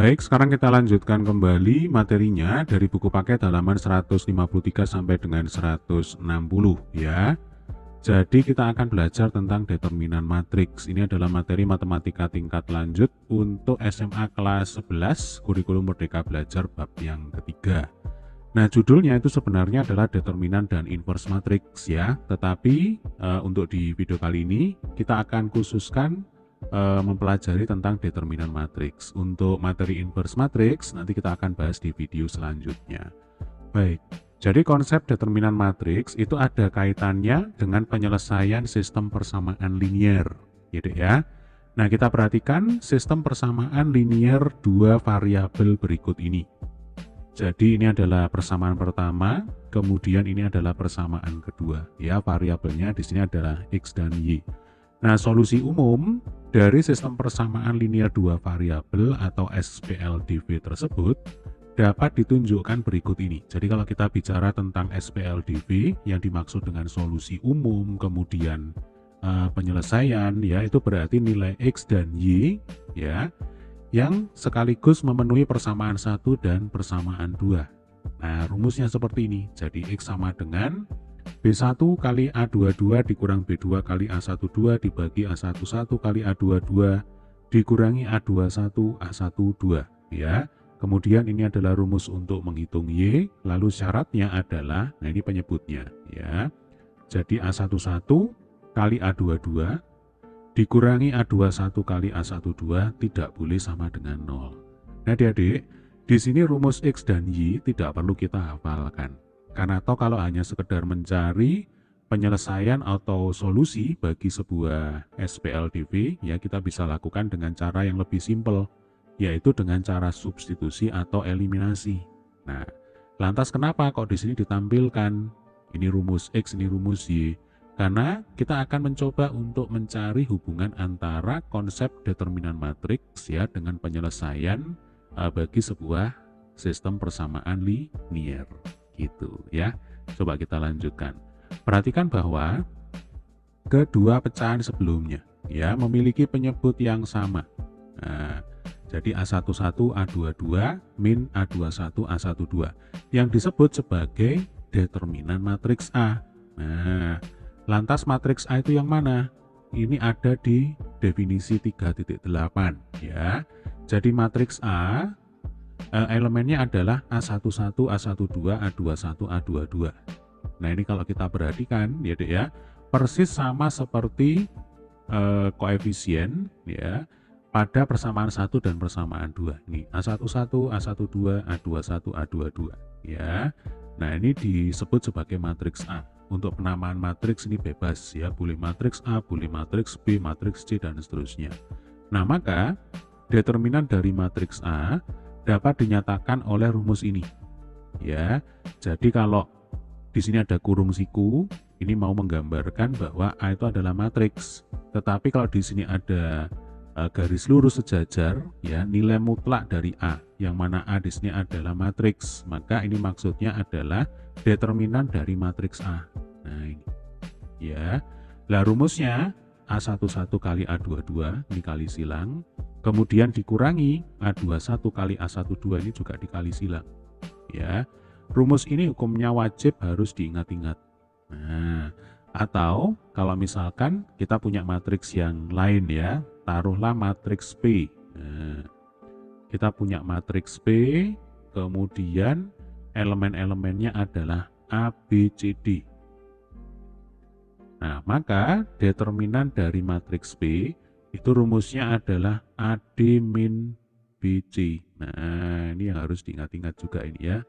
Baik, sekarang kita lanjutkan kembali materinya dari buku paket halaman 153 sampai dengan 160 ya. Jadi kita akan belajar tentang determinan matriks. Ini adalah materi matematika tingkat lanjut untuk SMA kelas 11, kurikulum Merdeka Belajar bab yang ketiga. Nah, judulnya itu sebenarnya adalah determinan dan inverse matriks ya. Tetapi untuk di video kali ini kita akan khususkan mempelajari tentang determinan matriks. Untuk materi inverse matriks nanti kita akan bahas di video selanjutnya. Baik, jadi konsep determinan matriks itu ada kaitannya dengan penyelesaian sistem persamaan linear, gitu ya. Nah, kita perhatikan sistem persamaan linear dua variabel berikut ini. Jadi ini adalah persamaan pertama, kemudian ini adalah persamaan kedua. Ya, variabelnya di sini adalah X dan Y. Nah, solusi umum dari sistem persamaan linear dua variabel atau SPLDV tersebut dapat ditunjukkan berikut ini. Jadi kalau kita bicara tentang SPLDV yang dimaksud dengan solusi umum, kemudian penyelesaian, ya itu berarti nilai X dan Y ya yang sekaligus memenuhi persamaan 1 dan persamaan 2. Nah, rumusnya seperti ini. Jadi X sama dengan B1 kali A22 dikurang B2 kali A12 dibagi A11 kali A22 dikurangi A21 A12 ya. Kemudian ini adalah rumus untuk menghitung Y, lalu syaratnya adalah, nah ini penyebutnya ya. Jadi A11 kali A22 dikurangi A21 kali A12 tidak boleh sama dengan 0. Nah adik-adik, di sini rumus X dan Y tidak perlu kita hafalkan. Karena toh kalau hanya sekedar mencari penyelesaian atau solusi bagi sebuah SPLDV, ya kita bisa lakukan dengan cara yang lebih simpel, yaitu dengan cara substitusi atau eliminasi. Nah, lantas kenapa kok di sini ditampilkan ini rumus X, ini rumus Y? Karena kita akan mencoba untuk mencari hubungan antara konsep determinan matriks ya dengan penyelesaian bagi sebuah sistem persamaan linear gitu ya. Coba kita lanjutkan. Perhatikan bahwa kedua pecahan sebelumnya ya memiliki penyebut yang sama. Nah, jadi A11 A22 min A21 A12 yang disebut sebagai determinan matriks A. Nah, lantas matriks A itu yang mana? Ini ada di definisi 3.8 ya. Jadi matriks A elemennya adalah A11, A12, A21, A22. Nah, ini kalau kita perhatikan ya Dek ya, persis sama seperti koefisien ya pada persamaan 1 dan persamaan 2. Ini A11, A12, A21, A22 ya. Nah, ini disebut sebagai matriks A. Untuk penamaan matriks ini bebas ya, boleh matriks A, boleh matriks B, matriks C dan seterusnya. Nah, maka determinan dari matriks A dapat dinyatakan oleh rumus ini. Ya. Jadi kalau di sini ada kurung siku, ini mau menggambarkan bahwa A itu adalah matriks. Tetapi kalau di sini ada garis lurus sejajar ya, nilai mutlak dari A yang mana A di sini adalah matriks, maka ini maksudnya adalah determinan dari matriks A. Nah, ini ya. Lah rumusnya A11 kali A22 dikali silang, kemudian dikurangi A21 kali A12 ini juga dikali silang. Ya. Rumus ini hukumnya wajib harus diingat-ingat. Nah, atau kalau misalkan kita punya matriks yang lain ya, taruhlah matriks P. Nah, kita punya matriks P, kemudian elemen-elemennya adalah A, B, C, D. Nah, maka determinan dari matriks P itu rumusnya adalah AD min BC. Nah, ini yang harus diingat-ingat juga ini ya.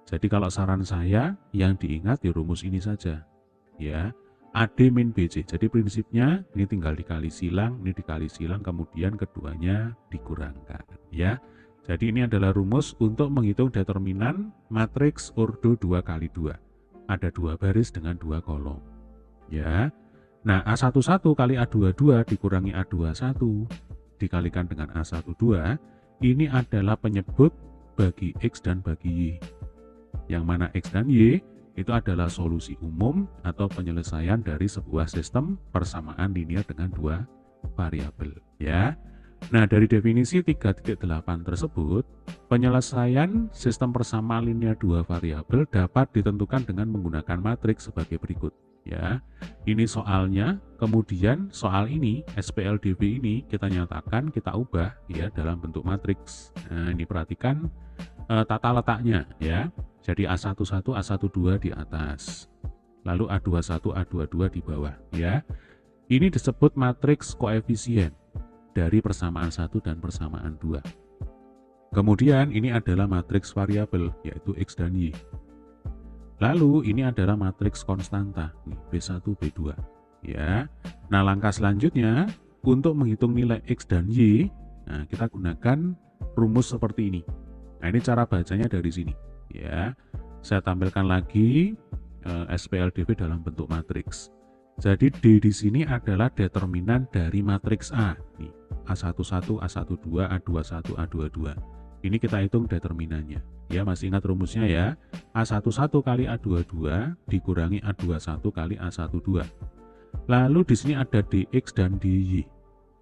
Jadi kalau saran saya yang diingat di rumus ini saja. Ya, AD min BC. Jadi prinsipnya ini tinggal dikali silang, ini dikali silang, kemudian keduanya dikurangkan. Ya, jadi ini adalah rumus untuk menghitung determinan matriks ordo 2 kali 2. Ada 2 baris dengan 2 kolom. Ya, nah A11 kali A22 dikurangi A21 dikalikan dengan A12, ini adalah penyebut bagi X dan bagi Y. Yang mana X dan Y itu adalah solusi umum atau penyelesaian dari sebuah sistem persamaan linear dengan dua variabel ya. Nah, dari definisi 3.8 tersebut, penyelesaian sistem persamaan linear dua variabel dapat ditentukan dengan menggunakan matriks sebagai berikut. Ya, ini soalnya. Kemudian soal ini, SPLDV ini kita nyatakan, kita ubah ya dalam bentuk matriks. Nah, ini perhatikan tata letaknya ya. Jadi A11, A12 di atas, lalu A21, A22 di bawah ya. Ini disebut matriks koefisien dari persamaan 1 dan persamaan 2. Kemudian ini adalah matriks variabel, yaitu X dan Y. Lalu ini adalah matriks konstanta, B1, B2. Ya. Nah, langkah selanjutnya untuk menghitung nilai X dan Y, nah, kita gunakan rumus seperti ini. Nah, ini cara bacanya dari sini. Ya, saya tampilkan lagi SPLDV dalam bentuk matriks. Jadi D di sini adalah determinan dari matriks A. Nih, A11, A12, A21, A22. Ini kita hitung determinannya. Ya, masih ingat rumusnya ya. A11 kali A22 dikurangi A21 kali A12. Lalu di sini ada DX dan DY.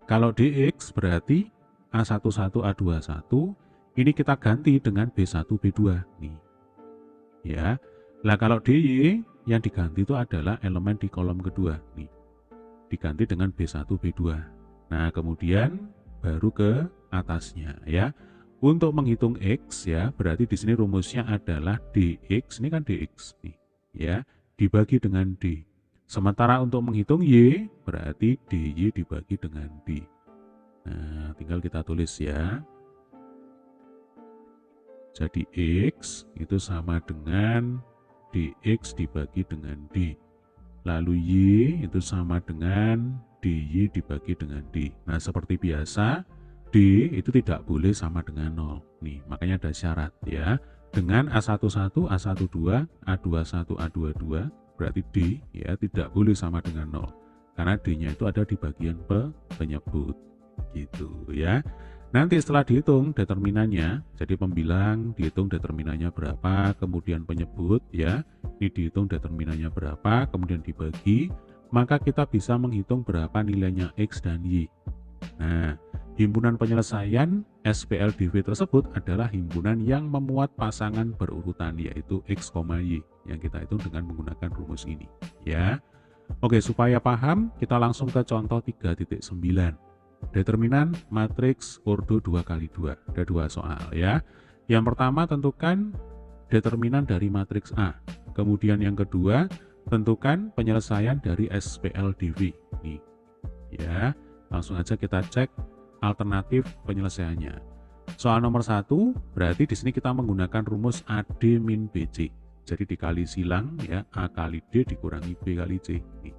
Kalau DX berarti A11, A21, ini kita ganti dengan B1, B2 nih. Ya. Nah, kalau DY yang diganti itu adalah elemen di kolom kedua nih. Diganti dengan B1, B2. Nah, kemudian baru ke atasnya ya. Untuk menghitung X ya, berarti di sini rumusnya adalah DX, ini kan DX nih, ya, dibagi dengan D. Sementara untuk menghitung Y, berarti DY dibagi dengan D. Nah, tinggal kita tulis ya. Jadi X itu sama dengan DX dibagi dengan D. Lalu Y itu sama dengan DY dibagi dengan D. Nah, seperti biasa, D itu tidak boleh sama dengan 0. Nih, makanya ada syarat ya. Dengan A11, A12, A21, A22, berarti D ya tidak boleh sama dengan 0. Karena D-nya itu ada di bagian penyebut. Gitu ya. Nanti setelah dihitung determinannya, jadi pembilang dihitung determinannya berapa, kemudian penyebut ya, ini dihitung determinannya berapa, kemudian dibagi, maka kita bisa menghitung berapa nilainya X dan Y. Nah, himpunan penyelesaian SPLDV tersebut adalah himpunan yang memuat pasangan berurutan, yaitu X, Y, yang kita hitung dengan menggunakan rumus ini. Ya, oke, supaya paham, kita langsung ke contoh 3.9. Determinan matriks ordo 2x2. Ada dua soal ya. Yang pertama, tentukan determinan dari matriks A. Kemudian yang kedua, tentukan penyelesaian dari SPLDV. Nih, ya, langsung aja kita cek alternatif penyelesaiannya. Soal nomor 1, berarti di sini kita menggunakan rumus AD min BC. Jadi dikali silang ya, A kali D dikurangi B kali C. Nih.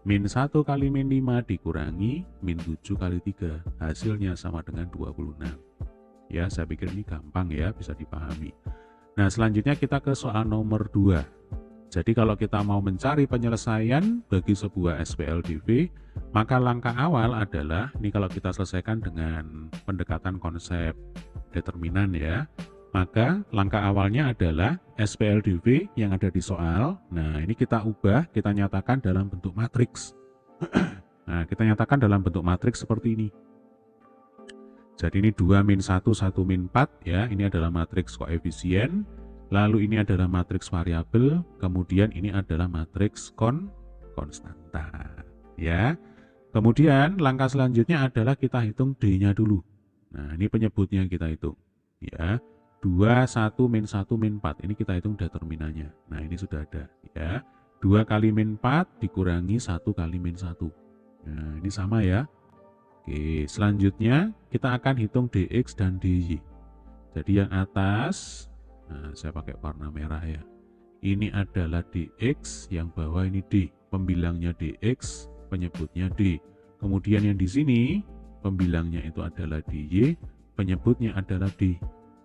Min 1 kali min 5 dikurangi min 7 kali 3. Hasilnya sama dengan 26. Ya, saya pikir ini gampang ya, bisa dipahami. Nah, selanjutnya kita ke soal nomor 2. Jadi kalau kita mau mencari penyelesaian bagi sebuah SPLDV, maka langkah awal adalah, ini kalau kita selesaikan dengan pendekatan konsep determinan ya, maka langkah awalnya adalah SPLDV yang ada di soal. Nah, ini kita ubah, kita nyatakan dalam bentuk matriks. Nah, kita nyatakan dalam bentuk matriks seperti ini. Jadi ini 2 min 1, 1 min 4 ya, ini adalah matriks koefisien. Lalu ini adalah matriks variabel, kemudian ini adalah matriks konstanta. Ya. Kemudian langkah selanjutnya adalah kita hitung D-nya dulu. Nah, ini penyebutnya kita hitung. Ya. 2, 1, min 1, min 4. Ini kita hitung determinannya. Nah, ini sudah ada. Ya. 2 kali min 4 dikurangi 1 kali min 1. Nah, ini sama ya. Oke, selanjutnya kita akan hitung DX dan DY. Jadi yang atas, nah, saya pakai warna merah ya. Ini adalah DX, yang bawah ini D. Pembilangnya DX, penyebutnya D. Kemudian yang di sini, pembilangnya itu adalah DY, penyebutnya adalah D.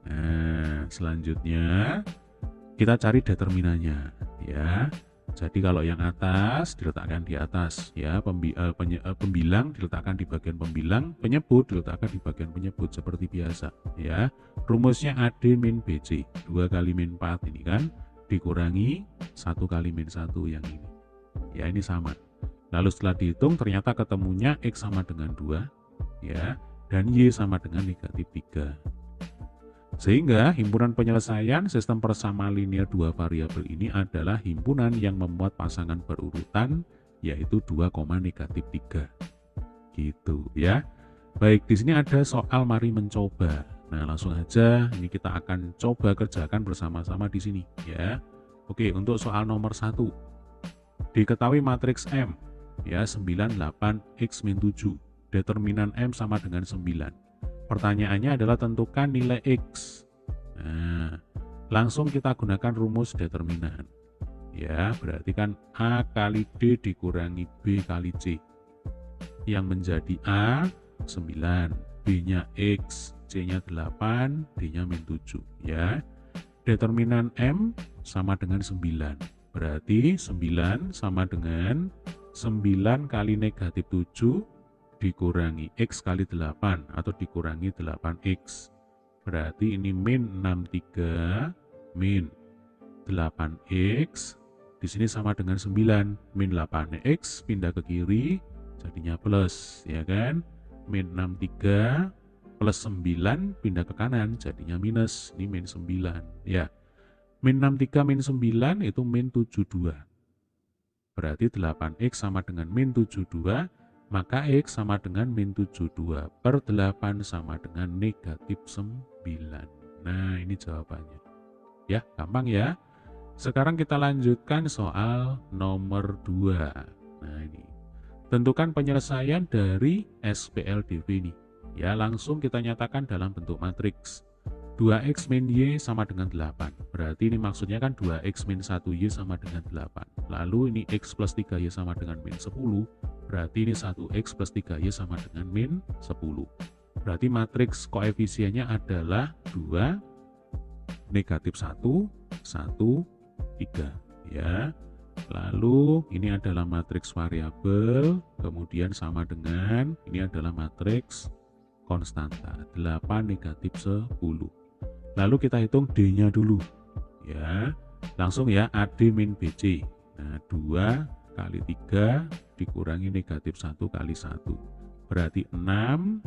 Nah, selanjutnya kita cari determinannya ya. Jadi kalau yang atas diletakkan di atas ya, pembilang diletakkan di bagian pembilang, penyebut diletakkan di bagian penyebut seperti biasa ya. Rumusnya AD min BC, 2 kali min 4 ini kan dikurangi 1 kali min 1 yang ini. Ya, ini sama. Lalu setelah dihitung ternyata ketemunya X sama dengan 2 ya. dan Y sama dengan negatif 3. Sehingga himpunan penyelesaian sistem persamaan linear dua variabel ini adalah himpunan yang memuat pasangan berurutan yaitu 2, negatif 3. Gitu ya. Baik, di sini ada soal mari mencoba. Nah, langsung aja ini kita akan coba kerjakan bersama-sama di sini ya. Oke, untuk soal nomor 1. Diketahui matriks M ya 9, 8, X min 7. Determinan M sama dengan 9. Pertanyaannya adalah tentukan nilai X. Nah, langsung kita gunakan rumus determinan. Ya, berarti kan A kali D dikurangi B kali C. Yang menjadi A 9, B-nya X, C-nya 8, D-nya min 7. Ya, determinan M sama dengan 9. Berarti 9 sama dengan 9 kali negatif 7 dikurangi X kali 8 atau dikurangi 8X. Berarti ini min 63 min 8X. Di sini sama dengan 9. Min 8X pindah ke kiri jadinya plus, ya kan? Min 63 plus 9 pindah ke kanan jadinya minus. Ini min 9 ya. Min 63 min 9 itu min 72. Berarti 8X sama dengan min 72. Maka X sama dengan min 72 per 8 sama dengan negatif 9. Nah, ini jawabannya. Ya, gampang ya. Sekarang kita lanjutkan soal nomor 2. Nah, ini. Tentukan penyelesaian dari SPLDV ini. Ya, langsung kita nyatakan dalam bentuk matriks. 2X min Y sama dengan 8. Berarti ini maksudnya kan 2X min 1Y sama dengan 8. Lalu ini X plus 3Y sama dengan min 10. Berarti ini 1X plus 3Y sama dengan min 10. Berarti matriks koefisiennya adalah 2, negatif 1, 1, 3. Ya. Lalu ini adalah matriks variabel, kemudian sama dengan ini adalah matriks konstanta, 8, negatif 10. Lalu kita hitung D-nya dulu. Ya, langsung ya AD min BC. Nah, 2 kali 3 dikurangi negatif 1 kali 1. Berarti 6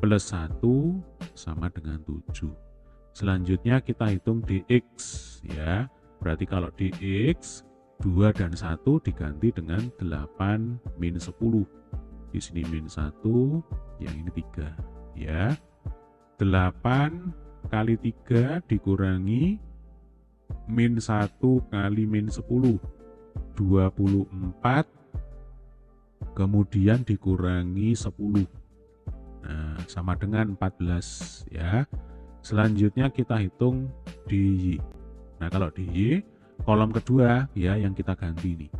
plus 1 sama dengan 7. Selanjutnya kita hitung DX ya. Berarti kalau DX 2 dan 1 diganti dengan 8 min 10. Di sini min 1, yang ini 3 ya. 8 kali 3 dikurangi min 1 kali min 10. 24 kemudian dikurangi 10. Nah, sama dengan 14 ya. Selanjutnya kita hitung DY. Nah, kalau DY kolom kedua ya yang kita ganti nih.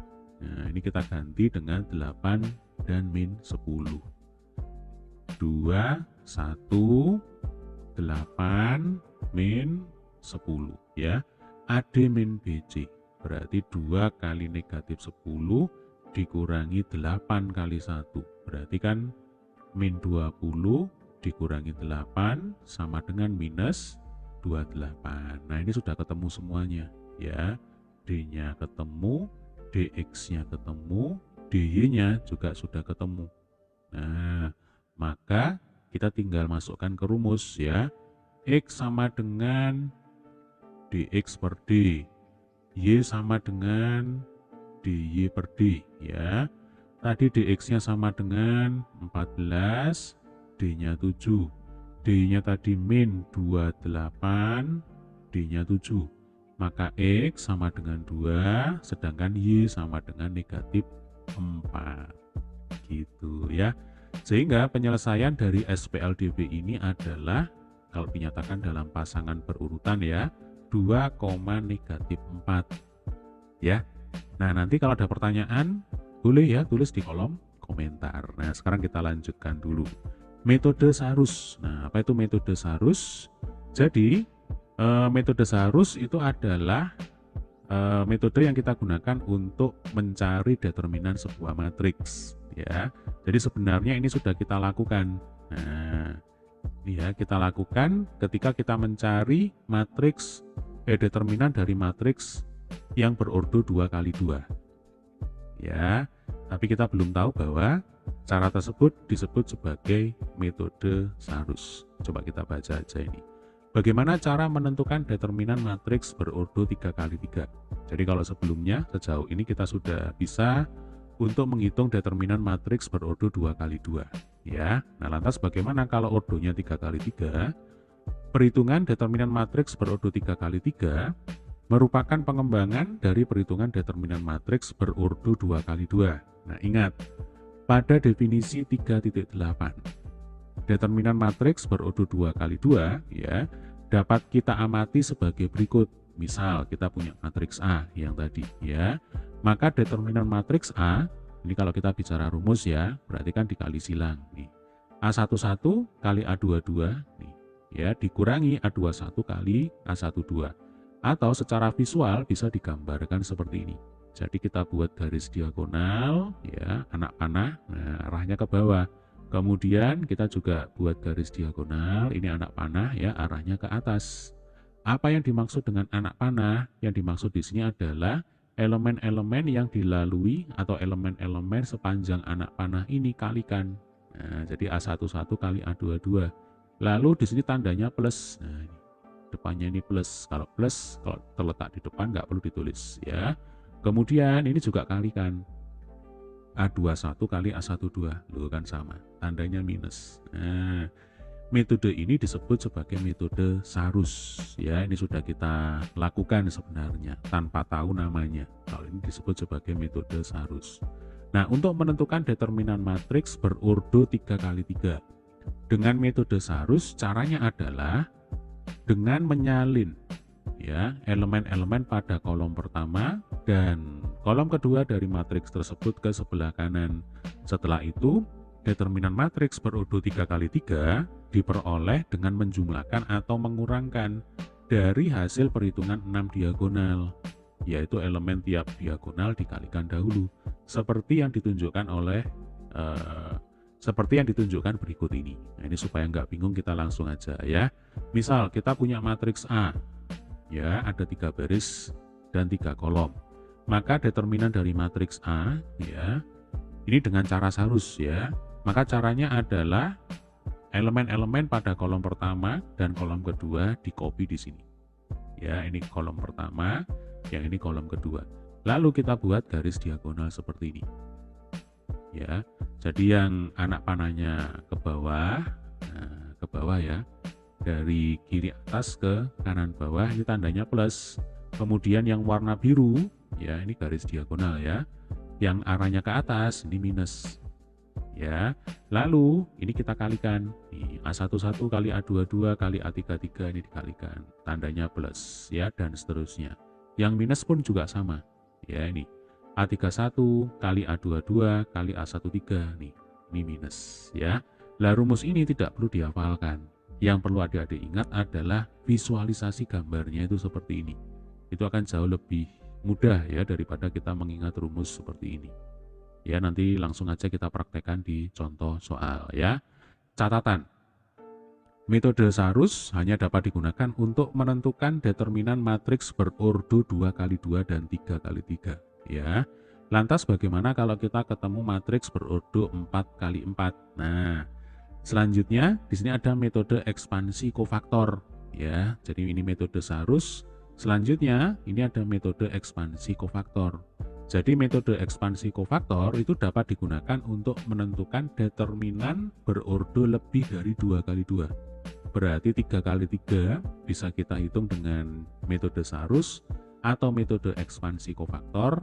Nah, ini kita ganti dengan 8 dan min 10. 2 1 8 min 10 ya. AD min BC. Berarti 2 kali negatif 10 dikurangi 8 kali 1. Berarti kan min 20 dikurangi 8 sama dengan minus 28. Nah, ini sudah ketemu semuanya ya. D-nya ketemu, DX-nya ketemu, DY-nya juga sudah ketemu. Nah, maka kita tinggal masukkan ke rumus ya. X sama dengan DX per D. Y sama dengan DY per D ya. Tadi DX-nya sama dengan 14, D-nya 7. D-nya tadi min 28, D-nya 7. Maka X sama dengan 2, sedangkan Y sama dengan negatif 4. Gitu ya. Sehingga penyelesaian dari SPLDV ini adalah kalau dinyatakan dalam pasangan berurutan ya 2, negatif 4 ya. Nah, nanti kalau ada pertanyaan boleh ya tulis di kolom komentar. Nah, sekarang kita lanjutkan dulu metode Sarus. Nah, apa itu metode Sarus? Jadi metode Sarus itu adalah metode yang kita gunakan untuk mencari determinan sebuah matriks ya. Jadi sebenarnya ini sudah kita lakukan. Nah, ini ya kita lakukan ketika kita mencari matriks determinan dari matriks yang berordo 2 kali 2 ya. Tapi kita belum tahu bahwa Cara tersebut disebut sebagai metode Sarus. Coba kita baca aja ini. Bagaimana cara menentukan determinan matriks berordo 3x3? Jadi kalau sebelumnya, sejauh ini kita sudah bisa untuk menghitung determinan matriks berordo 2x2. Ya. Nah, lantas bagaimana kalau ordonya 3x3? Perhitungan determinan matriks berordo 3x3 merupakan pengembangan dari perhitungan determinan matriks berordo 2x2. Nah, ingat, pada definisi 3.8, determinan matriks berordo 2x2 ya dapat kita amati sebagai berikut. Misal kita punya matriks A yang tadi ya. Maka determinan matriks A, ini kalau kita bicara rumus ya, berarti kan dikali silang nih. A11 kali A22 nih ya dikurangi A21 kali A12. Atau secara visual bisa digambarkan seperti ini. Jadi kita buat garis diagonal ya, anak panah, nah arahnya ke bawah. Kemudian kita juga buat garis diagonal, ini anak panah ya, arahnya ke atas. Apa yang dimaksud dengan anak panah? Yang dimaksud di sini adalah elemen-elemen yang dilalui atau elemen-elemen sepanjang anak panah ini kalikan. Nah, jadi A11 kali A22. Lalu di sini tandanya plus. Nah, ini depannya ini plus. Kalau plus, kalau terletak di depan nggak perlu ditulis ya. Kemudian ini juga kalikan A21 kali A12, loh kan sama, tandanya minus. Nah, metode ini disebut sebagai metode Sarus. Ya, ini sudah kita lakukan sebenarnya tanpa tahu namanya. Kalau ini disebut sebagai metode Sarus. Nah, untuk menentukan determinan matriks berordo 3x3 dengan metode Sarus, caranya adalah dengan menyalin ya elemen-elemen pada kolom pertama dan kolom kedua dari matriks tersebut ke sebelah kanan. Setelah itu, determinan matriks berordo 3x3 diperoleh dengan menjumlahkan atau mengurangkan dari hasil perhitungan 6 diagonal, yaitu elemen tiap diagonal dikalikan dahulu, seperti yang ditunjukkan berikut ini. Nah, ini supaya nggak bingung kita langsung aja ya. Misal kita punya matriks A, ya ada 3 baris dan 3 kolom. Maka determinan dari matriks A ya ini dengan cara Sarus ya. Maka caranya adalah elemen-elemen pada kolom pertama dan kolom kedua di-copy di sini. Ya, ini kolom pertama, yang ini kolom kedua. Lalu kita buat garis diagonal seperti ini. Ya. Jadi yang anak panahnya ke bawah, nah, ke bawah ya. Dari kiri atas ke kanan bawah ini tandanya plus. Kemudian yang warna biru ya ini garis diagonal ya. Yang arahnya ke atas ini minus. Ya. Lalu ini kita kalikan. Nih, A11 kali A22 kali A33 ini dikalikan. Tandanya plus ya dan seterusnya. Yang minus pun juga sama. Ya ini A31 kali A22 kali A13 nih. Ini minus ya. Lah rumus ini tidak perlu dihafalkan. Yang perlu adik-adik ingat adalah visualisasi gambarnya itu seperti ini. Itu akan jauh lebih mudah ya daripada kita mengingat rumus seperti ini. Ya, nanti langsung aja kita praktekkan di contoh soal ya. Catatan. Metode Sarus hanya dapat digunakan untuk menentukan determinan matriks berordo 2x2 dan 3x3 ya. Lantas bagaimana kalau kita ketemu matriks berordo 4x4? Nah, selanjutnya di sini ada metode ekspansi kofaktor ya. Jadi ini metode Sarus. Selanjutnya ini ada metode ekspansi kofaktor. Jadi metode ekspansi kofaktor itu dapat digunakan untuk menentukan determinan berordo lebih dari 2x2. Berarti 3x3 bisa kita hitung dengan metode Sarus atau metode ekspansi kofaktor.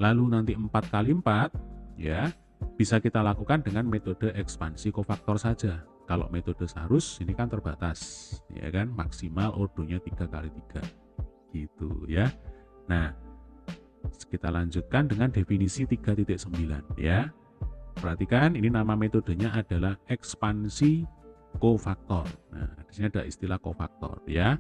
Lalu nanti 4x4 ya bisa kita lakukan dengan metode ekspansi kofaktor saja. Kalau metode Sarus ini kan terbatas, ya kan, maksimal ordonya 3x3 gitu ya. Nah, kita lanjutkan dengan definisi 3.9 ya. Perhatikan ini nama metodenya adalah ekspansi kofaktor. Nah, di sini ada istilah kofaktor ya.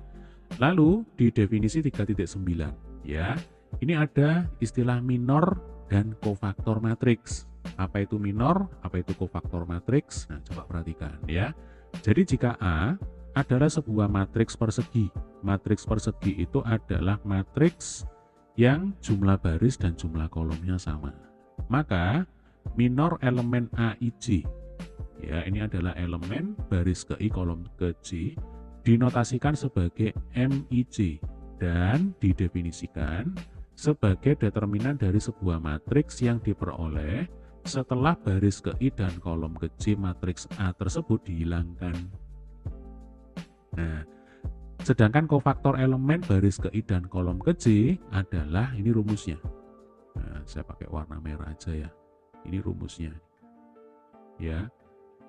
Lalu di definisi 3.9 ya, ini ada istilah minor dan kofaktor matriks. Apa itu minor, apa itu kofaktor matriks? Nah, coba perhatikan ya. Jadi jika A adalah sebuah matriks persegi. Matriks persegi itu adalah matriks yang jumlah baris dan jumlah kolomnya sama. Maka minor elemen AIJ. Ya, ini adalah elemen baris ke I kolom ke J dinotasikan sebagai MIJ dan didefinisikan sebagai determinan dari sebuah matriks yang diperoleh setelah baris ke I dan kolom ke J matriks A tersebut dihilangkan. Nah, sedangkan kofaktor elemen baris ke I dan kolom ke J adalah, ini rumusnya. Nah, saya pakai warna merah aja ya. Ini rumusnya. Ya,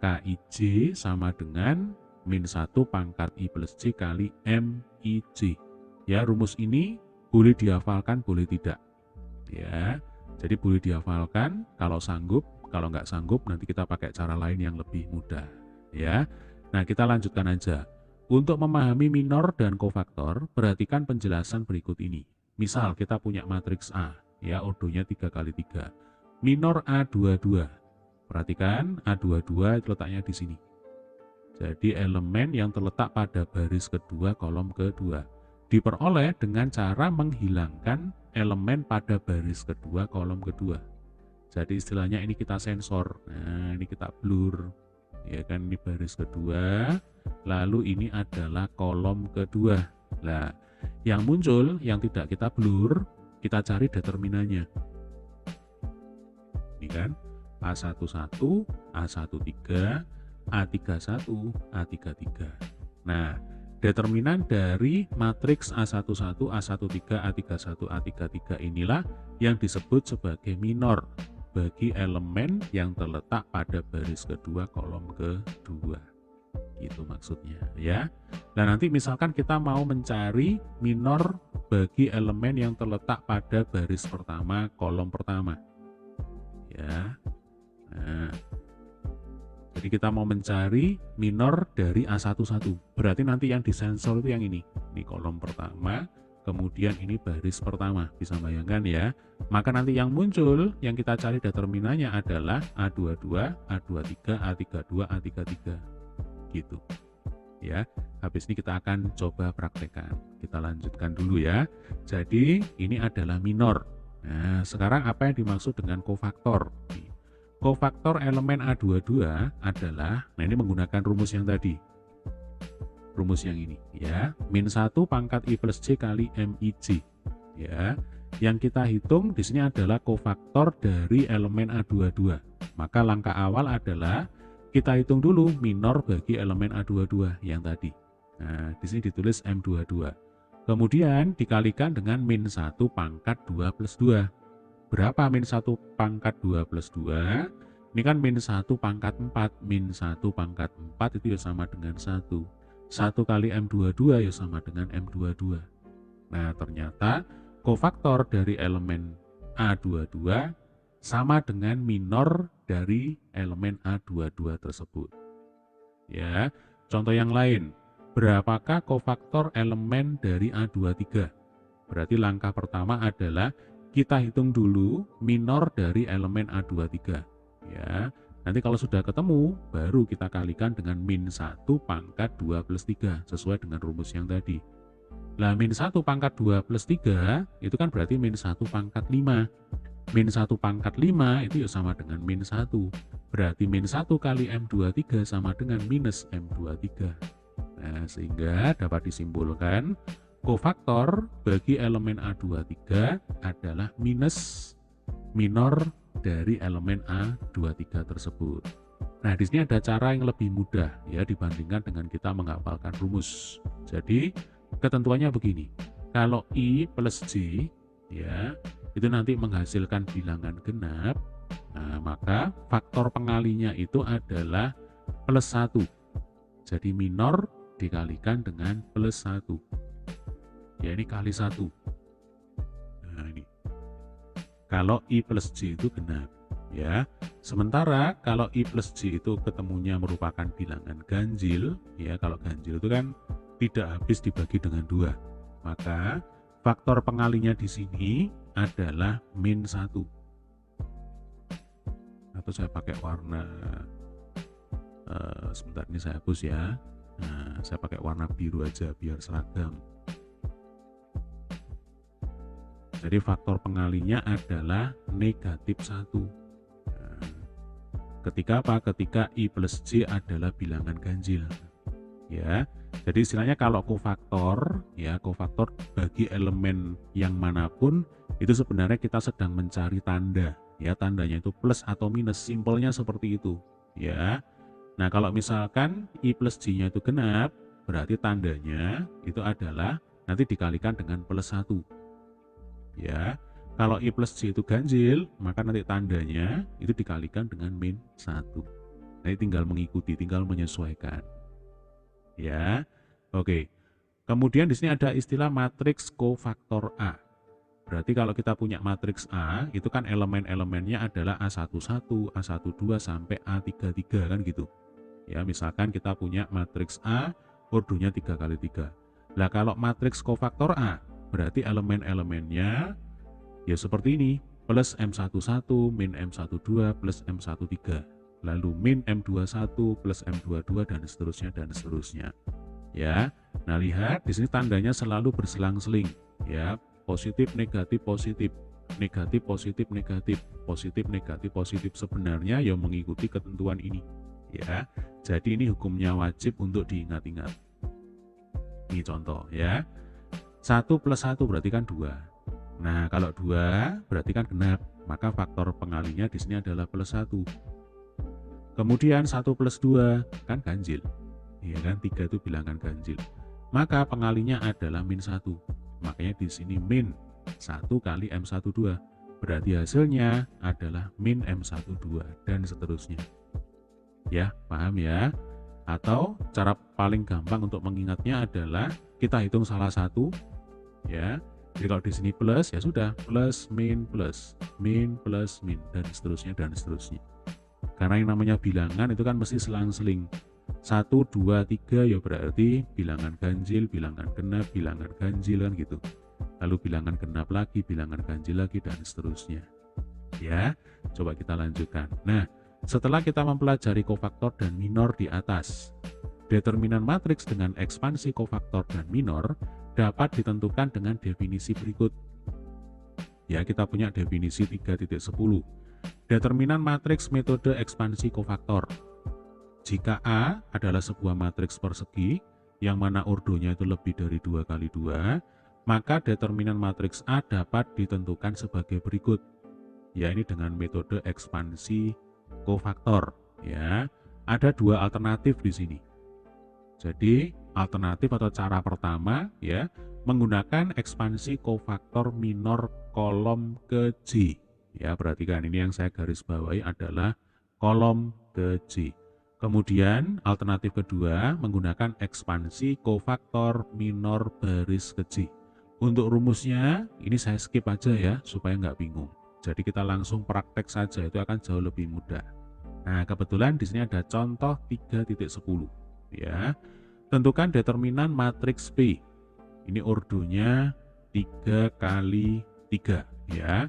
KIJ sama dengan min 1 pangkat I plus J kali MIJ. Ya, rumus ini boleh dihafalkan, boleh tidak. Ya, jadi boleh dihafalkan kalau sanggup, kalau nggak sanggup nanti kita pakai cara lain yang lebih mudah. Ya, nah kita lanjutkan aja. Untuk memahami minor dan kofaktor, perhatikan penjelasan berikut ini. Misal kita punya matriks A, ya ordonya 3 kali 3. Minor A22. Perhatikan A22 letaknya di sini. Jadi elemen yang terletak pada baris kedua kolom kedua diperoleh dengan cara menghilangkan elemen pada baris kedua kolom kedua. Jadi istilahnya ini kita sensor. Nah, ini kita blur. Ya kan, ini baris kedua, lalu ini adalah kolom kedua. Nah, yang muncul yang tidak kita blur, kita cari determinannya. Ini kan A11, A13, A31, A33. Nah, determinan dari matriks A11, A13, A31, A33 inilah yang disebut sebagai minor bagi elemen yang terletak pada baris kedua kolom kedua. Gitu maksudnya ya. Dan nanti misalkan kita mau mencari minor bagi elemen yang terletak pada baris pertama kolom pertama. Ya. Nah, jadi kita mau mencari minor dari A11. Berarti nanti yang disensor itu yang ini. Ini kolom pertama, kemudian ini baris pertama. Bisa bayangkan ya. Maka nanti yang muncul, yang kita cari determinannya adalah A22, A23, A32, A33. Gitu. Ya. Habis ini kita akan coba praktekkan. Kita lanjutkan dulu ya. Jadi ini adalah minor. Nah, sekarang apa yang dimaksud dengan kofaktor? Kofaktor elemen A22 adalah, nah ini menggunakan rumus yang tadi. Rumus yang ini ya, min 1 pangkat I plus J kali MIJ. Ya, yang kita hitung di sini adalah kofaktor dari elemen A22. Maka langkah awal adalah kita hitung dulu minor bagi elemen A22 yang tadi. Nah, di sini ditulis M22. Kemudian dikalikan dengan min 1 pangkat 2 plus 2. Berapa min 1 pangkat 2 plus 2? Ini kan min 1 pangkat 4. Min 1 pangkat 4 itu ya sama dengan 1. 1 kali M22 ya sama dengan M22. Nah, ternyata kofaktor dari elemen A22 sama dengan minor dari elemen A22 tersebut. Ya, contoh yang lain. Berapakah kofaktor elemen dari A23? Berarti langkah pertama adalah kita hitung dulu minor dari elemen A23. Ya, nanti kalau sudah ketemu, baru kita kalikan dengan min 1 pangkat 2 plus 3, sesuai dengan rumus yang tadi. Nah, min 1 pangkat 2 plus 3, itu kan berarti min 1 pangkat 5. Min 1 pangkat 5 itu ya sama dengan min 1. Berarti min 1 kali M23 sama dengan minus M23. Nah, sehingga dapat disimpulkan kofaktor bagi elemen A23 adalah minus minor dari elemen A23 tersebut. Nah, di sini ada cara yang lebih mudah ya dibandingkan dengan kita menghafalkan rumus. Jadi, ketentuannya begini. Kalau I plus J ya, itu nanti menghasilkan bilangan genap. Nah, maka faktor pengalinya itu adalah plus 1. Jadi minor dikalikan dengan plus 1. Ya, ini kali 1. Nah, ini. Kalau I plus J itu genap. Ya. Sementara kalau I plus J itu ketemunya merupakan bilangan ganjil. Ya, kalau ganjil itu kan tidak habis dibagi dengan 2. Maka faktor pengalinya di sini adalah min 1. Atau saya pakai warna, sebentar ini saya hapus ya. Nah, saya pakai warna biru aja biar seragam. Jadi faktor pengalinya adalah negatif 1. Nah, Ketika apa? Ketika I plus J adalah bilangan ganjil. Ya, jadi istilahnya kalau kofaktor, ya kofaktor bagi elemen yang manapun itu sebenarnya kita sedang mencari tanda, ya tandanya itu plus atau minus, simpelnya seperti itu, ya. Nah kalau misalkan I plus J-nya itu genap, berarti tandanya itu adalah nanti dikalikan dengan plus 1, ya. Kalau I plus J itu ganjil, maka nanti tandanya itu dikalikan dengan min 1. Nanti tinggal mengikuti, tinggal menyesuaikan. Ya, oke. Kemudian di sini ada istilah matriks kofaktor A. Berarti kalau kita punya matriks A, itu kan elemen-elemennya adalah A11, A12 sampai A33 kan gitu. Ya, misalkan kita punya matriks A, ordonya 3 kali 3. Nah, kalau matriks kofaktor A, berarti elemen-elemennya ya seperti ini, plus M11, min M12, plus M13. Lalu min M21 plus M22 dan seterusnya. Ya. Nah, lihat di sini tandanya selalu berselang-seling, ya. Positif, negatif, positif. Negatif, positif, negatif. Positif, negatif, positif. Sebenarnya yang mengikuti ketentuan ini, ya. Jadi ini hukumnya wajib untuk diingat-ingat. Ini contoh, ya. 1 plus 1 berarti kan 2. Nah, kalau 2 berarti kan genap, maka faktor pengalinya di sini adalah plus 1. Kemudian 1 plus 2 kan ganjil, ya kan, 3 itu bilangan ganjil. Maka pengalinya adalah min 1. Makanya di sini min 1 kali M12. Berarti hasilnya adalah min M12 dan seterusnya. Ya, paham ya? Atau cara paling gampang untuk mengingatnya adalah kita hitung salah satu, ya. Jadi kalau di sini plus, ya sudah, plus, min, dan seterusnya. Karena yang namanya bilangan itu kan mesti selang-seling. 1, 2, 3 ya berarti bilangan ganjil, bilangan genap, bilangan ganjil kan gitu. Lalu bilangan genap lagi, bilangan ganjil lagi, dan seterusnya. Ya, coba kita lanjutkan. Nah, setelah kita mempelajari kofaktor dan minor di atas, determinan matriks dengan ekspansi kofaktor dan minor dapat ditentukan dengan definisi berikut. Ya, kita punya definisi 3.10. Determinan matriks metode ekspansi kofaktor. Jika A adalah sebuah matriks persegi yang mana ordonya itu lebih dari 2 kali 2, maka determinan matriks A dapat ditentukan sebagai berikut. Ya, ini dengan metode ekspansi kofaktor, ya. Ada 2 alternatif di sini. Jadi, alternatif atau cara pertama, ya, menggunakan ekspansi kofaktor minor kolom ke J. Ya, perhatikan ini yang saya garis bawahi adalah kolom ke J. Kemudian alternatif kedua menggunakan ekspansi kofaktor minor baris ke J. Untuk rumusnya ini saya skip aja ya supaya nggak bingung. Jadi kita langsung praktek saja, itu akan jauh lebih mudah. Nah, kebetulan di sini ada contoh 3.10. Ya, tentukan determinan matriks P. Ini ordonya 3 kali 3. Ya.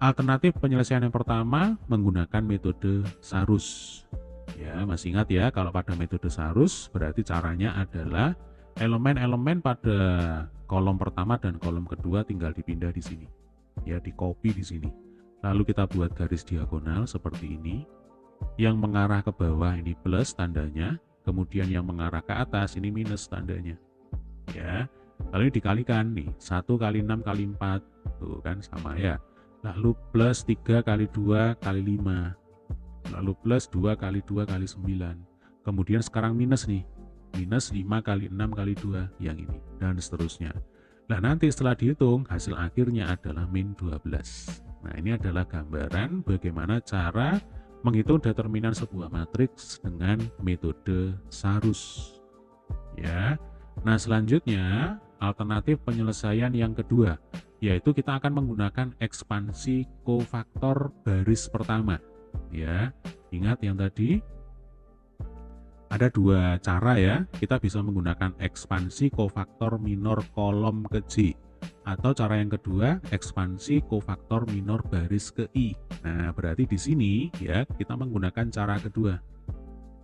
Alternatif penyelesaian yang pertama menggunakan metode Sarus. Ya, masih ingat ya, kalau pada metode Sarus berarti caranya adalah elemen-elemen pada kolom pertama dan kolom kedua tinggal dipindah di sini. Ya, di copy di sini. Lalu kita buat garis diagonal seperti ini. Yang mengarah ke bawah ini plus tandanya, kemudian yang mengarah ke atas ini minus tandanya. Ya. Lalu dikalikan nih, 1 kali 6 kali 4. Tuh kan sama ya. Lalu plus 3 kali 2 kali 5. Lalu plus 2 kali 2 kali 9. Kemudian sekarang minus nih. Minus 5 kali 6 kali 2 yang ini. Dan seterusnya. Nah, nanti setelah dihitung hasil akhirnya adalah min 12. Nah, ini adalah gambaran bagaimana cara menghitung determinan sebuah matriks dengan metode Sarus. Ya. Nah, selanjutnya alternatif penyelesaian yang kedua, yaitu kita akan menggunakan ekspansi kofaktor baris pertama. Ya, ingat yang tadi ada 2 cara ya. Kita bisa menggunakan ekspansi kofaktor minor kolom ke J, atau cara yang kedua ekspansi kofaktor minor baris ke I. Nah, berarti di sini ya kita menggunakan cara kedua.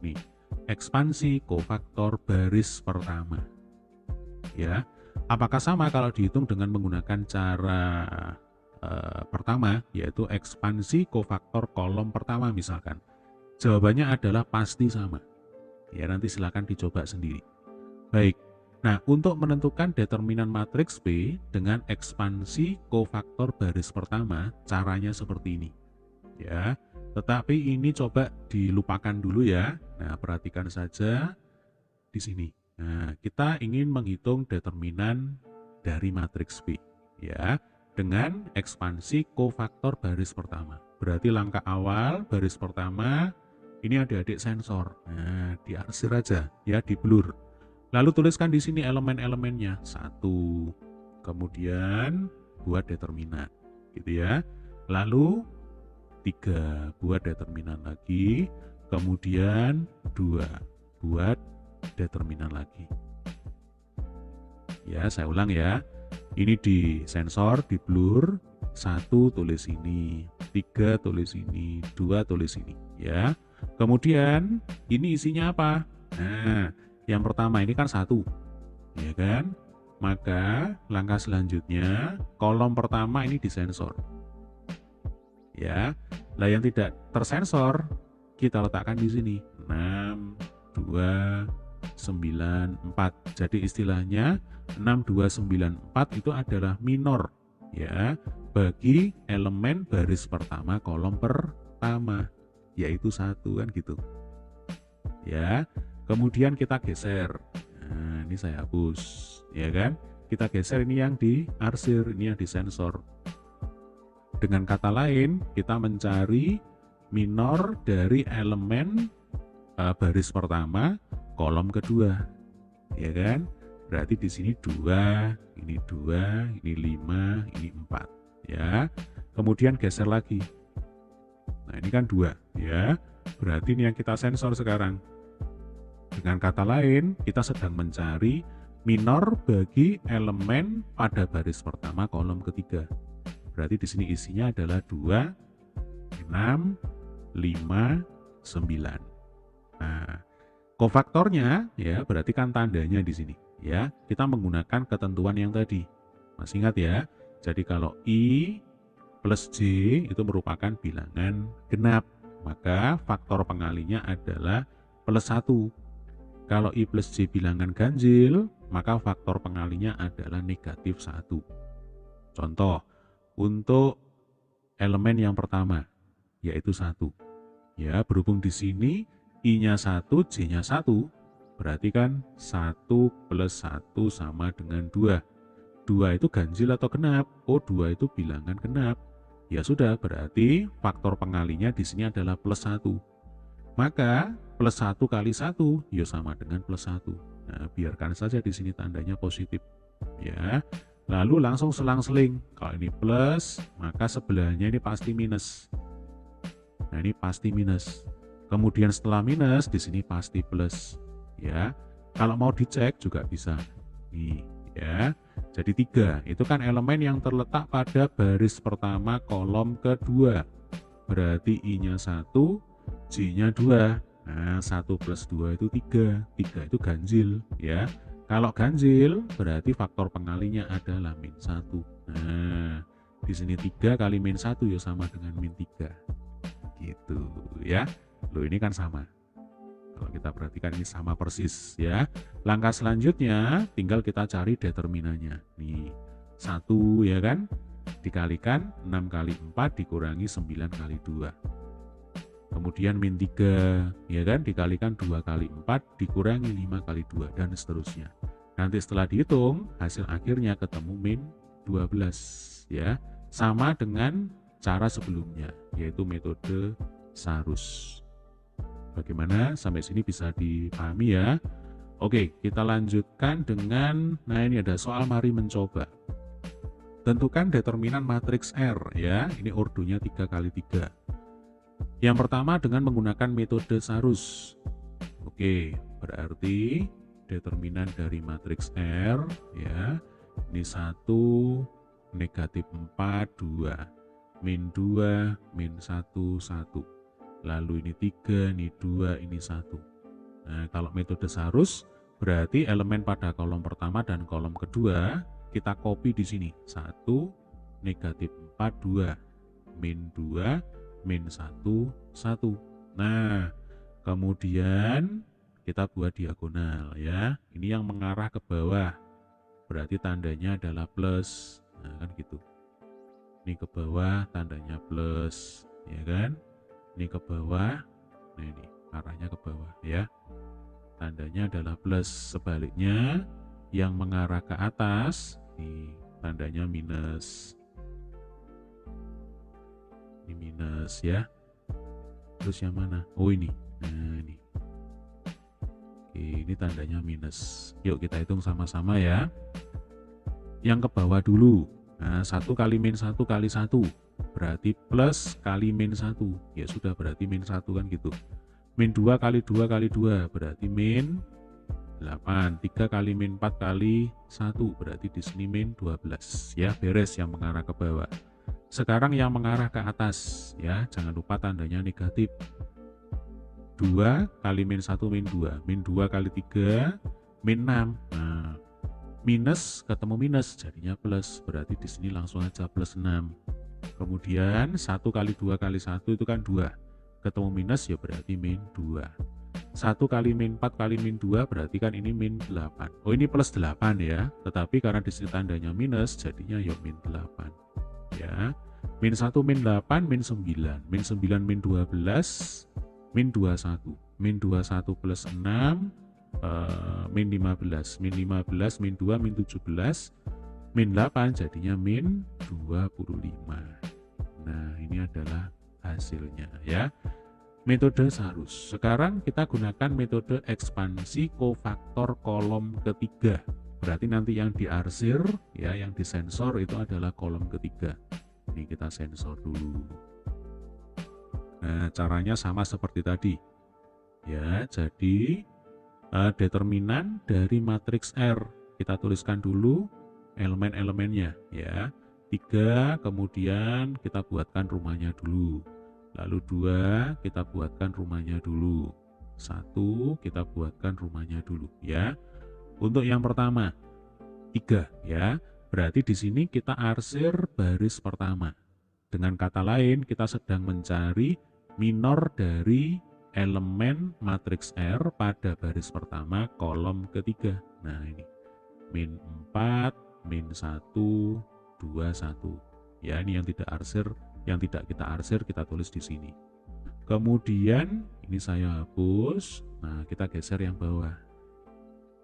Nih, ekspansi kofaktor baris pertama. Ya, apakah sama kalau dihitung dengan menggunakan cara pertama, yaitu ekspansi kofaktor kolom pertama misalkan. Jawabannya adalah pasti sama. Ya, nanti silakan dicoba sendiri. Baik. Nah, untuk menentukan determinan matriks P dengan ekspansi kofaktor baris pertama, caranya seperti ini. Ya, tetapi ini coba dilupakan dulu ya. Nah, perhatikan saja di sini. Nah, kita ingin menghitung determinan dari matriks P ya dengan ekspansi kofaktor baris pertama. Berarti langkah awal baris pertama ini adik-adik sensor. Nah, diarsir aja ya, di blur. Lalu tuliskan di sini elemen-elemennya. 1. Kemudian buat determinan. Gitu ya. Lalu 3 buat determinan lagi. Kemudian 2 buat determinan lagi. Ya, saya ulang ya. Ini di sensor, di blur. 1 tulis ini, 3 tulis ini, 2 tulis ini ya. Kemudian ini isinya apa? Nah, yang pertama ini kan 1, ya kan? Maka langkah selanjutnya kolom pertama ini disensor. Ya. Lah yang tidak tersensor kita letakkan di sini 6 2 9 4. Jadi istilahnya 6 2 9 4 itu adalah minor ya bagi elemen baris pertama kolom pertama, yaitu 1 kan gitu. Ya. Kemudian kita geser. Nah, ini saya hapus, ya kan? Kita geser ini yang diarsir, ini yang disensor. Dengan kata lain, kita mencari minor dari elemen baris pertama kolom kedua, ya kan? Berarti di sini 2, ini 5, ini 4, ya. Kemudian geser lagi. Nah, ini kan 2, ya. Berarti ini yang kita sensor sekarang. Dengan kata lain, kita sedang mencari minor bagi elemen pada baris pertama kolom ketiga. Berarti di sini isinya adalah 2, 6, 5, 9. Nah, kofaktornya ya berarti kan tandanya di sini ya. Kita menggunakan ketentuan yang tadi. Masih ingat ya? Jadi kalau I plus J itu merupakan bilangan genap, maka faktor pengalinya adalah plus 1. Kalau I plus J bilangan ganjil, maka faktor pengalinya adalah negatif 1. Contoh, untuk elemen yang pertama, yaitu 1. Ya, berhubung di sini I-nya 1, J-nya 1, berarti kan 1 plus 1 sama dengan 2. 2 itu ganjil atau genap? Oh, 2 itu bilangan genap. Ya sudah, berarti faktor pengalinya di sini adalah plus 1. Maka plus 1 kali 1 ya sama dengan plus 1. Nah, biarkan saja di sini tandanya positif. Ya. Lalu langsung selang-seling. Kalau ini plus, maka sebelahnya ini pasti minus. Nah, ini pasti minus. Kemudian setelah minus di sini pasti plus. Ya. Kalau mau dicek juga bisa. Nih, ya. Jadi 3, itu kan elemen yang terletak pada baris pertama kolom kedua. Berarti I-nya 1, J-nya 2. Nah, 1 plus 2 itu 3. 3 itu ganjil, ya. Kalau ganjil, berarti faktor pengalinya adalah min 1. Nah, di sini 3 kali min 1 ya sama dengan min 3. Gitu, ya. Loh, ini kan sama. Kalau kita perhatikan ini sama persis, ya. Langkah selanjutnya, tinggal kita cari determinannya. Nih, 1, ya kan? Dikalikan 6 kali 4 dikurangi 9 kali 2. Kemudian min 3, ya kan, dikalikan 2 kali 4 dikurangi 5 kali 2 dan seterusnya. Nanti setelah dihitung, hasil akhirnya ketemu min 12, ya. Sama dengan cara sebelumnya, yaitu metode Sarus. Bagaimana? Sampai sini bisa dipahami ya. Oke, kita lanjutkan dengan, nah ini ada soal mari mencoba. Tentukan determinan matriks R ya. Ini ordonya 3 kali 3. Yang pertama dengan menggunakan metode Sarus. Oke, berarti determinan dari matriks R ya. Ini 1, negatif 4, 2. Min 2, min 1, 1. Lalu ini 3, ini 2, ini 1. Nah, kalau metode Sarus berarti elemen pada kolom pertama dan kolom kedua kita copy di sini. 1, negatif 4, 2. Min 2, min 1, 1. Nah, kemudian kita buat diagonal ya. Ini yang mengarah ke bawah, berarti tandanya adalah plus. Nah, kan gitu. Ini ke bawah tandanya plus, ya kan? Ini ke bawah, nah ini arahnya ke bawah ya. Tandanya adalah plus. Sebaliknya, yang mengarah ke atas, nih tandanya minus. Ini minus ya. Terus yang mana? Oh ini. Nah ini. Oke, ini tandanya minus. Yuk kita hitung sama-sama ya. Yang ke bawah dulu. Nah, 1 kali min 1 kali 1 berarti plus kali min 1. Ya sudah, berarti min 1 kan gitu. Min 2 kali 2 kali 2 berarti min 8. 3 kali min 4 kali 1 berarti di sini min 12. Ya, beres yang mengarah ke bawah. Sekarang yang mengarah ke atas ya, jangan lupa tandanya negatif. 2 kali min 1 min 2. Min 2 kali 3 min 6. Nah, minus ketemu minus jadinya plus, berarti di sini langsung aja plus 6. Kemudian 1 kali 2 kali 1 itu kan 2. Ketemu minus ya berarti min 2. 1 kali min 4 kali min 2 berarti kan ini min 8. Oh, ini plus 8 ya. Tetapi karena di sini tandanya minus jadinya ya min 8. Ya. Min 1 min 8 min 9. Min 9 min 12 min 21. Min 21 plus 6 min 15. Min 15 min 2 min 17. Min 8 jadinya min 25. Nah, ini adalah hasilnya ya. Metode Sarus. Sekarang kita gunakan metode ekspansi kofaktor kolom ketiga. Berarti nanti yang diarsir ya, yang disensor itu adalah kolom ketiga. Ini kita sensor dulu. Nah, caranya sama seperti tadi. Ya, jadi determinan dari matriks R. Kita tuliskan dulu elemen-elemennya ya. 3, kemudian kita buatkan rumahnya dulu. Lalu 2, kita buatkan rumahnya dulu. 1, kita buatkan rumahnya dulu ya. Untuk yang pertama 3 ya. Berarti di sini kita arsir baris pertama. Dengan kata lain, kita sedang mencari minor dari elemen matriks R pada baris pertama kolom ketiga. Nah, ini min 4, min 1, 2, 1. Ya, ini yang tidak arsir, yang tidak kita arsir kita tulis di sini. Kemudian ini saya hapus. Nah, kita geser yang bawah.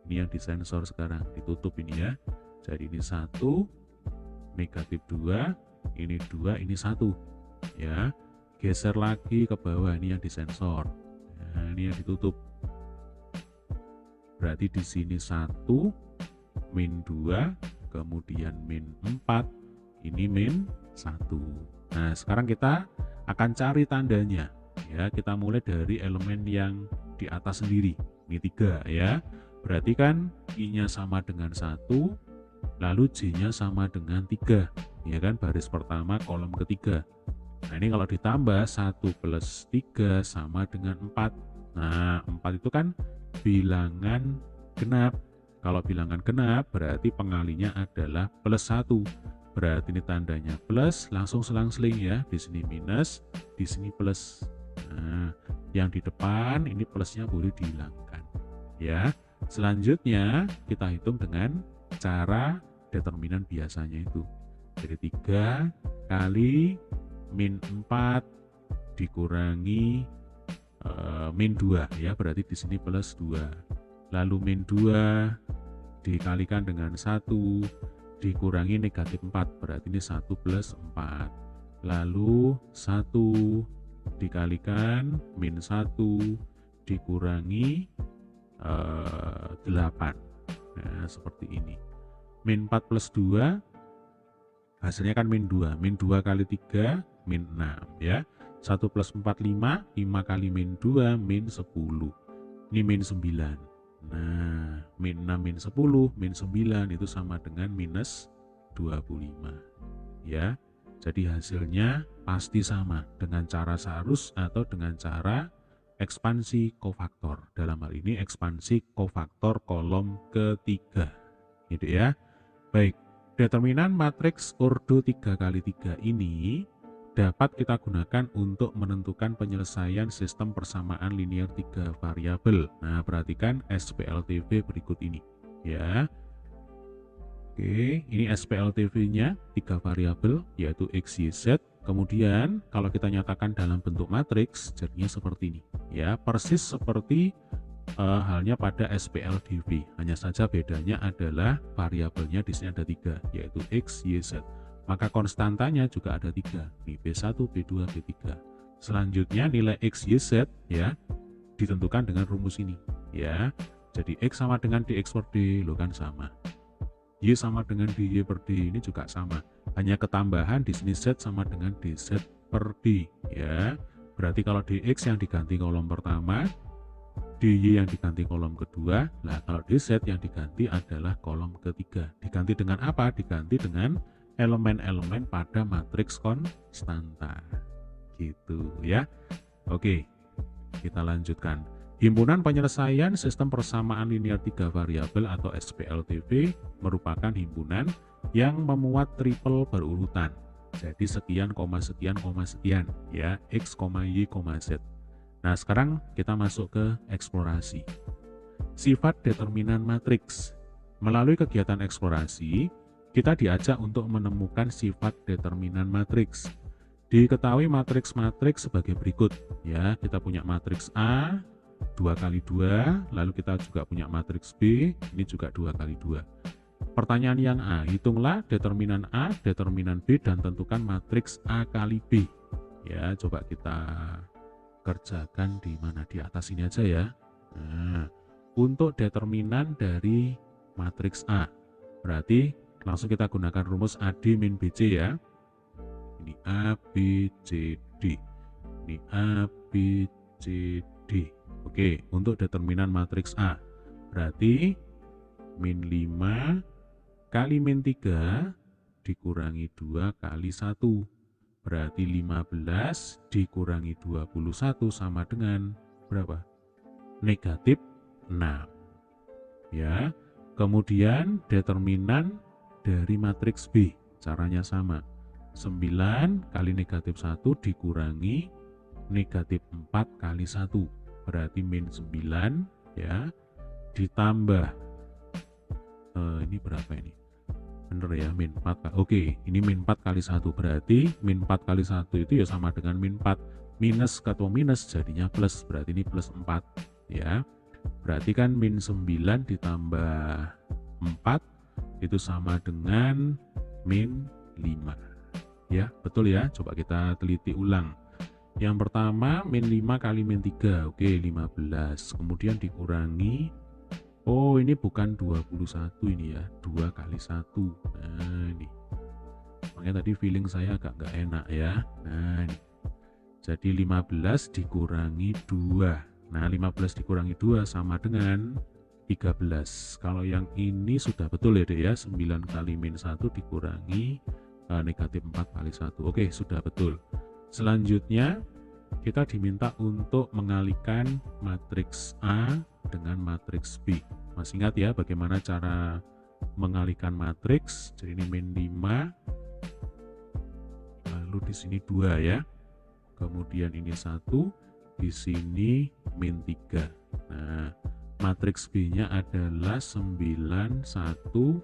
Ini yang disensor sekarang, ditutup ini ya. Jadi ini 1, negatif 2, ini 2, ini 1. Ya, geser lagi ke bawah, ini yang disensor. Nah, ini yang ditutup. Berarti di sini 1, min 2, kemudian min 4, ini min 1. Nah, sekarang kita akan cari tandanya. Ya, kita mulai dari elemen yang di atas sendiri. Ini 3 ya. Berarti kan I-nya sama dengan 1, lalu J-nya sama dengan 3. Ya kan, baris pertama kolom ketiga. Nah, ini kalau ditambah 1 plus 3 sama dengan 4. Nah, 4 itu kan bilangan genap. Kalau bilangan genap berarti pengalinya adalah plus 1. Berarti ini tandanya plus, langsung selang-seling ya. Di sini minus, di sini plus. Nah, yang di depan ini plusnya boleh dihilangkan. Ya. Selanjutnya kita hitung dengan cara determinan biasanya itu. Jadi 3 kali min 4 dikurangi min 2 ya, berarti di sini plus 2. Lalu min 2 dikalikan dengan 1 dikurangi negatif 4, berarti ini 1 plus 4. Lalu 1 dikalikan min 1 dikurangi 8. Nah, seperti ini. Min 4 plus 2 hasilnya kan min 2. Min 2 kali 3 min 6 ya. 1 plus 4 5, 5 kali min 2 min 10. Ini min 9. Nah, min 6 min 10 min 9 itu sama dengan minus 25 ya. Jadi hasilnya pasti sama dengan cara Sarus atau dengan cara ekspansi kofaktor. Dalam hal ini ekspansi kofaktor kolom ketiga. Gitu ya. Baik, determinan matriks ordo 3 kali 3 ini dapat kita gunakan untuk menentukan penyelesaian sistem persamaan linear 3 variabel. Nah, perhatikan SPLTV berikut ini ya. Oke, ini SPLTV-nya 3 variabel yaitu X, Y, Z. Kemudian kalau kita nyatakan dalam bentuk matriks jadinya seperti ini ya, persis seperti halnya pada SPLDV. Hanya saja bedanya adalah variabelnya di sini ada 3 yaitu X, Y, Z. Maka konstantanya juga ada 3, nih B1, B2, B3. Selanjutnya nilai X, Y, Z ya ditentukan dengan rumus ini ya. Jadi X sama dengan dx per d, lo kan sama. Y sama dengan dy per d, ini juga sama. Hanya ketambahan di sini Z sama dengan dz per d ya. Berarti kalau dx yang diganti kolom pertama, dy yang diganti kolom kedua. Nah, kalau dz yang diganti adalah kolom ketiga. Diganti dengan apa? Diganti dengan elemen-elemen pada matriks konstanta. Gitu ya. Oke, kita lanjutkan. Himpunan penyelesaian sistem persamaan linear 3 variabel atau SPLTV merupakan himpunan yang memuat triple berurutan. Jadi sekian, sekian, sekian ya, X, Y, Z. Nah, sekarang kita masuk ke eksplorasi. Sifat determinan matriks. Melalui kegiatan eksplorasi, kita diajak untuk menemukan sifat determinan matriks. Diketahui matriks-matriks sebagai berikut ya. Kita punya matriks A 2 kali 2, lalu kita juga punya matriks B, ini juga 2 kali 2. Pertanyaan yang A, hitunglah determinan A, determinan B, dan tentukan matriks A kali B. Ya, coba kita kerjakan di mana, di atas ini aja ya. Nah, untuk determinan dari matriks A, berarti langsung kita gunakan rumus AD min BC ya. Ini A, B, C, D. Ini A, B, C, D. Oke, untuk determinan matriks A, berarti min 5 kali min 3 dikurangi 2 kali 1. Berarti 15 dikurangi 21 sama dengan berapa? Negatif 6. Ya, kemudian determinan dari matriks B, caranya sama. 9 kali negatif 1 dikurangi negatif 4 kali 1. Berarti min 9 ya, ditambah ini berapa ini? Bener ya, min 4. Oke, ini min 4 kali 1, berarti min 4 kali 1 itu ya sama dengan min 4. Minus ketemu minus jadinya plus, berarti ini plus 4 ya. Berarti kan min 9 ditambah 4 itu sama dengan min 5 ya, betul ya. Coba kita teliti ulang. Yang pertama min 5 kali min 3, oke 15, kemudian dikurangi, oh ini bukan 21 ini ya, 2 kali 1. Nah ini, makanya tadi feeling saya agak nggak enak ya. Nah ini, jadi 15 dikurangi 2, nah 15 dikurangi 2 sama dengan 13. Kalau yang ini sudah betul ya dek ya, 9 kali min 1 dikurangi negatif 4 kali 1, oke sudah betul. Selanjutnya kita diminta untuk mengalihkan matriks A dengan matriks B. Masih ingat ya bagaimana cara mengalihkan matriks? Jadi ini min 5, lalu di sini 2 ya. Kemudian ini 1, di sini min 3. Nah, matriks B-nya adalah 9, 1,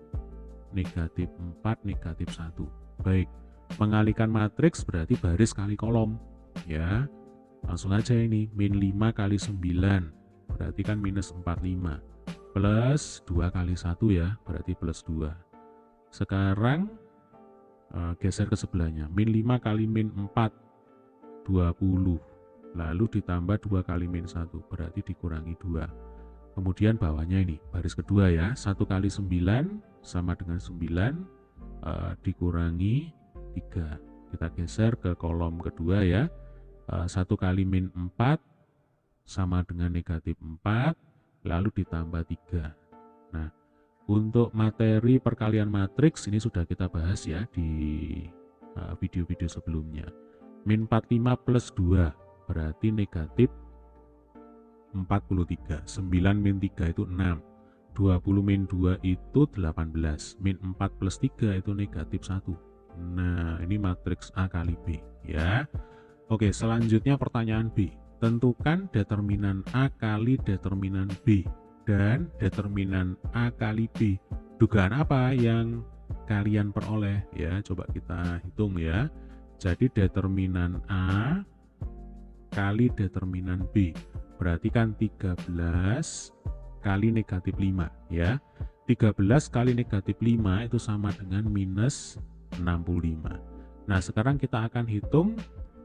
negatif 4, negatif 1. Baik, mengalihkan matriks berarti baris kali kolom ya. Langsung aja ini, min 5 kali 9 berarti kan minus 45, plus 2 kali 1 ya, berarti plus 2. Sekarang geser ke sebelahnya, min 5 kali min 4 20, lalu ditambah 2 kali min 1 berarti dikurangi 2. Kemudian bawahnya ini baris kedua ya, 1 kali 9 sama dengan 9 dikurangi 3. Kita geser ke kolom kedua ya, 1 kali min 4 sama dengan negatif 4, lalu ditambah 3. Nah, untuk materi perkalian matriks ini sudah kita bahas ya di video-video sebelumnya. Min 45 plus 2 berarti negatif 43. 9 min 3 itu 6. 20 min 2 itu 18. Min 4 plus 3 itu negatif 1. Nah, ini matriks A kali B ya. Oke, selanjutnya pertanyaan B. Tentukan determinan A kali determinan B dan determinan A kali B. Dugaan apa yang kalian peroleh ya? Coba kita hitung ya. Jadi determinan A kali determinan B. Berarti kan 13 kali negatif 5 ya. 13 kali negatif 5 itu sama dengan minus 65. Nah, sekarang kita akan hitung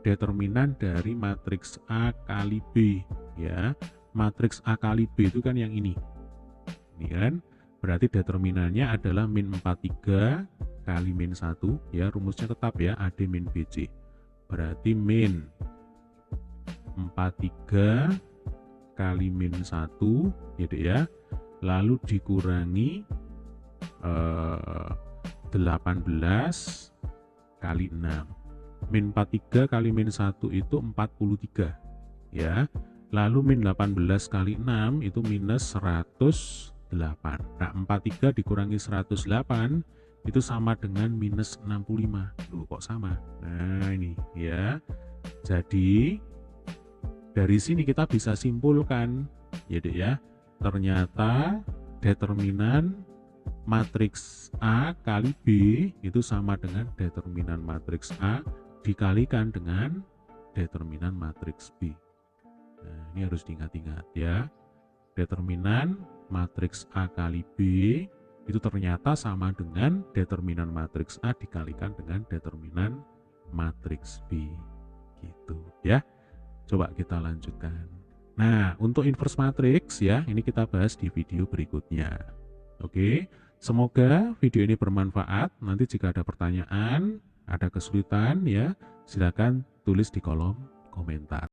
determinan dari matriks A kali B ya. Matriks A kali B itu kan yang ini. Ini kan. Berarti determinannya adalah min 43 kali min 1 ya. Rumusnya tetap ya, AD min BC. Berarti min 43 kali min 1 gitu ya. Lalu dikurangi 18 kali 6. Min 43 kali min 1 itu 43 ya. Lalu min 18 kali 6 itu minus 108. Nah, 43 dikurangi 108 itu sama dengan minus 65. Loh, kok sama? Nah, ini ya. Jadi dari sini kita bisa simpulkan jadi ya, ternyata determinan matriks A kali B itu sama dengan determinan matriks A dikalikan dengan determinan matriks B. Nah, ini harus diingat-ingat ya. Determinan matriks A kali B itu ternyata sama dengan determinan matriks A dikalikan dengan determinan matriks B. Gitu ya. Coba kita lanjutkan. Nah, untuk inverse matrix ya, ini kita bahas di video berikutnya. Oke, semoga video ini bermanfaat. Nanti jika ada pertanyaan, ada kesulitan ya, silakan tulis di kolom komentar.